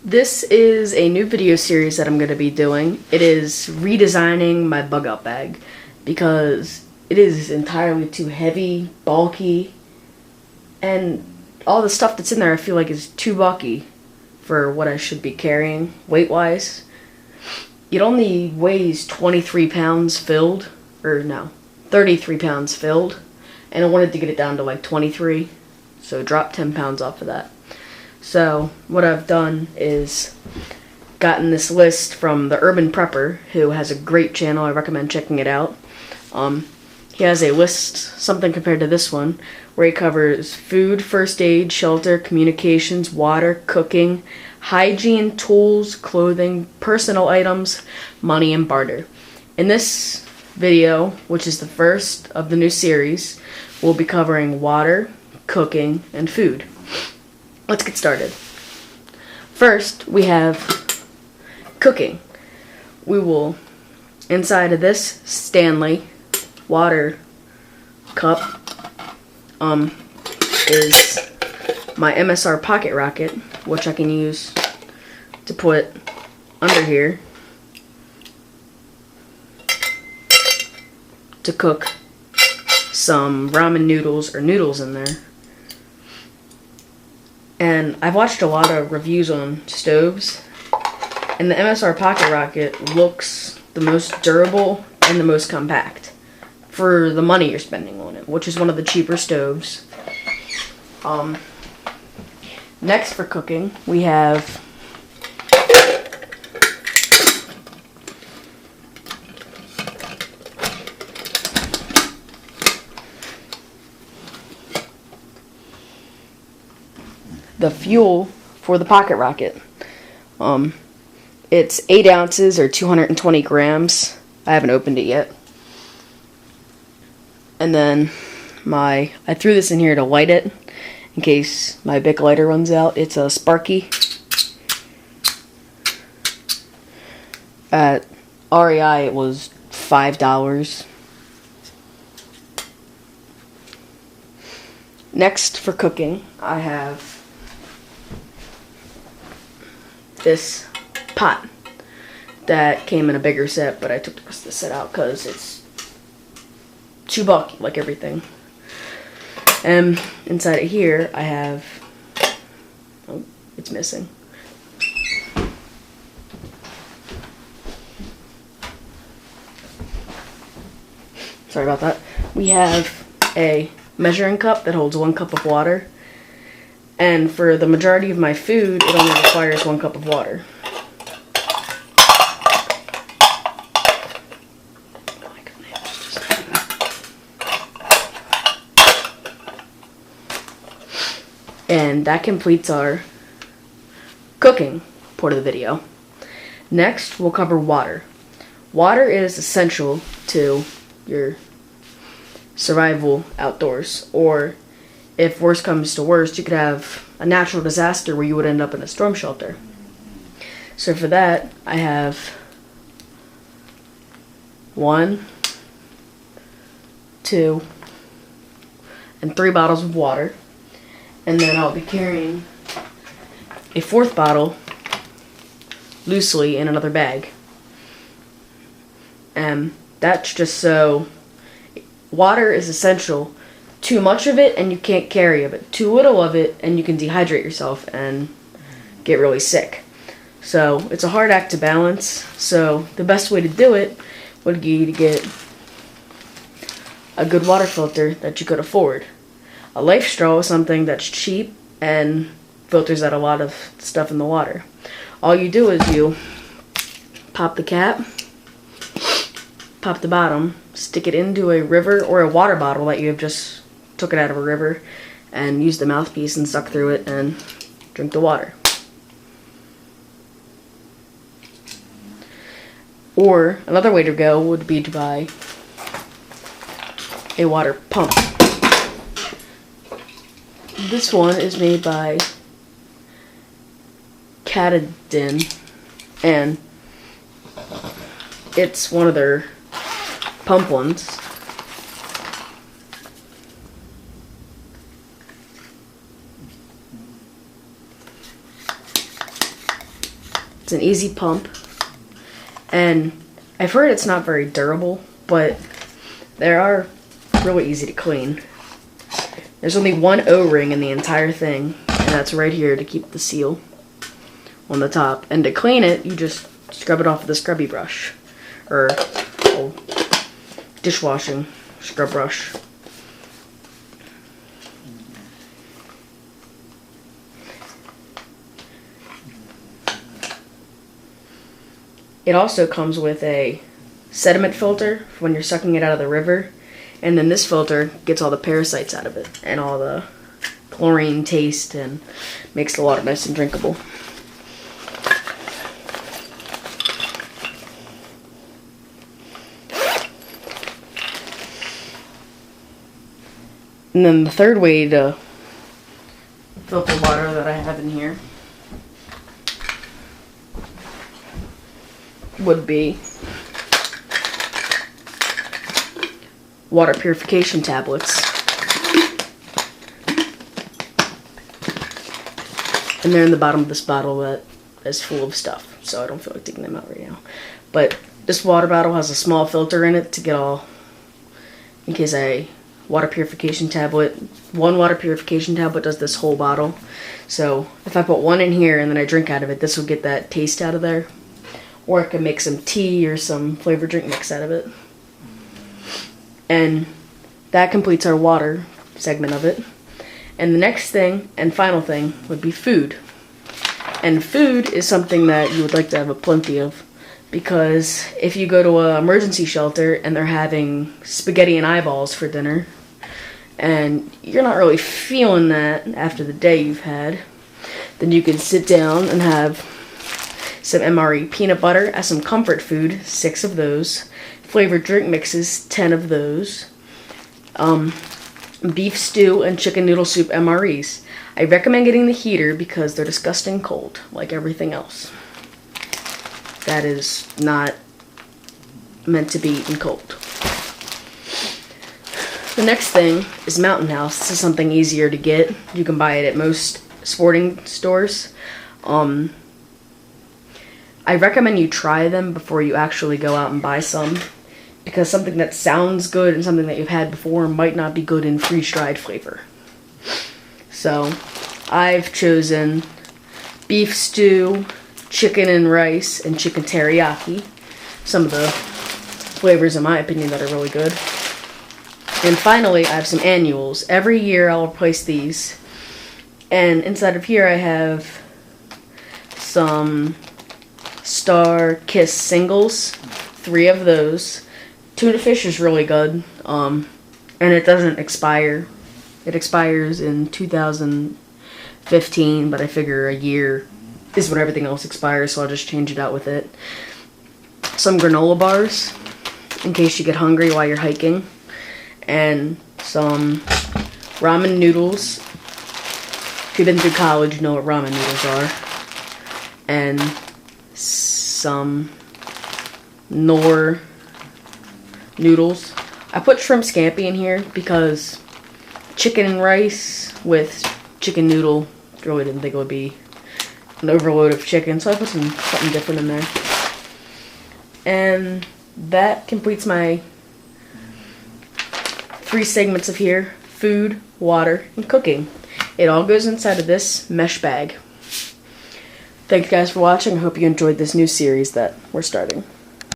This is a new video series that I'm going to be doing. It is redesigning my bug out bag because it is entirely too heavy, bulky, and all the stuff that's in there I feel like is too bulky for what I should be carrying weight-wise. It only weighs 23 pounds filled, or no, 33 pounds filled, and I wanted to get it down to like 23, so drop 10 pounds off of that. So what I've done is gotten this list from the Urban Prepper, who has a great channel. I recommend checking it out. He has a list, something compared to this one, where he covers food, first aid, shelter, communications, water, cooking, hygiene, tools, clothing, personal items, money, and barter. In this video, which is the first of the new series, we'll be covering water, cooking, and food. Let's get started. First, we have cooking. We will, inside of this Stanley water cup, is my MSR Pocket Rocket, which I can use to put under here to cook some ramen noodles or noodles in there. And I've watched a lot of reviews on stoves, and the MSR Pocket Rocket looks the most durable and the most compact for the money you're spending on it, which is one of the cheaper stoves. Next for cooking, we have the fuel for the Pocket Rocket. It's 8 ounces or 220 grams. I haven't opened it yet. And then I threw this in here to light it in case my Bic lighter runs out. It's a Sparky. At REI it was $5. Next for cooking, I have this pot that came in a bigger set, but I took the rest of the set out because it's too bulky, like everything. And inside of here, I have, oh, it's missing. Sorry about that. We have a measuring cup that holds 1 cup of water. And for the majority of my food, it only requires 1 cup of water. And that completes our cooking part of the video. Next, we'll cover water. Water is essential to your survival outdoors, or if worst comes to worst, you could have a natural disaster where you would end up in a storm shelter. So for that, I have 1, 2, and 3 bottles of water. And then I'll be carrying a 4th bottle loosely in another bag. And that's just so water is essential. Too much of it and you can't carry it. Too little of it and you can dehydrate yourself and get really sick. So it's a hard act to balance. So the best way to do it would be to get a good water filter that you could afford. A Life Straw is something that's cheap and filters out a lot of stuff in the water. All you do is you pop the cap, pop the bottom, stick it into a river or a water bottle that you have just took it out of a river, and use the mouthpiece and suck through it and drink the water. Or another way to go would be to buy a water pump. This one is made by Katadyn, and it's one of their pump ones. It's an easy pump. And I've heard it's not very durable, but they are really easy to clean. There's only one O-ring in the entire thing, and that's right here to keep the seal on the top. And to clean it, you just scrub it off with a scrubby brush, or dishwashing scrub brush. It also comes with a sediment filter for when you're sucking it out of the river, and then this filter gets all the parasites out of it and all the chlorine taste and makes the water nice and drinkable. And then the third way to filter water that I have in here would be water purification tablets. And they're in the bottom of this bottle that is full of stuff, so I don't feel like taking them out right now. But this water bottle has a small filter in it to get all, in case water purification tablet. One water purification tablet does this whole bottle. So if I put one in here and then I drink out of it, this will get that taste out of there. Or I could make some tea or some flavored drink mix out of it. And that completes our water segment of it. And the next thing and final thing would be food. And food is something that you would like to have a plenty of, because if you go to an emergency shelter and they're having spaghetti and eyeballs for dinner, and you're not really feeling that after the day you've had, then you can sit down and have some MRE peanut butter as some comfort food, 6 of those, flavored drink mixes, 10 of those, beef stew and chicken noodle soup MREs. I recommend getting the heater because they're disgusting cold, like everything else. That is not meant to be eaten cold. The next thing is Mountain House. This is something easier to get. You can buy it at most sporting stores. I recommend you try them before you actually go out and buy some, because something that sounds good and something that you've had before might not be good in freeze-dried flavor. So I've chosen beef stew, chicken and rice, and chicken teriyaki. Some of the flavors, in my opinion, that are really good. And finally, I have some annuals. Every year I'll replace these. And inside of here I have some Star Kiss singles, 3 of those. Tuna fish is really good, and it doesn't expire. It expires in 2015, but I figure a year is when everything else expires, so I'll just change it out with it. Some granola bars, in case you get hungry while you're hiking. And some ramen noodles. If you've been through college, you know what ramen noodles are. And some Knorr noodles. I put shrimp scampi in here because chicken and rice with chicken noodle, really didn't think it would be an overload of chicken, so I put something different in there. And that completes my 3 segments of here: food, water, and cooking. It all goes inside of this mesh bag. Thank you guys for watching. I hope you enjoyed this new series that we're starting.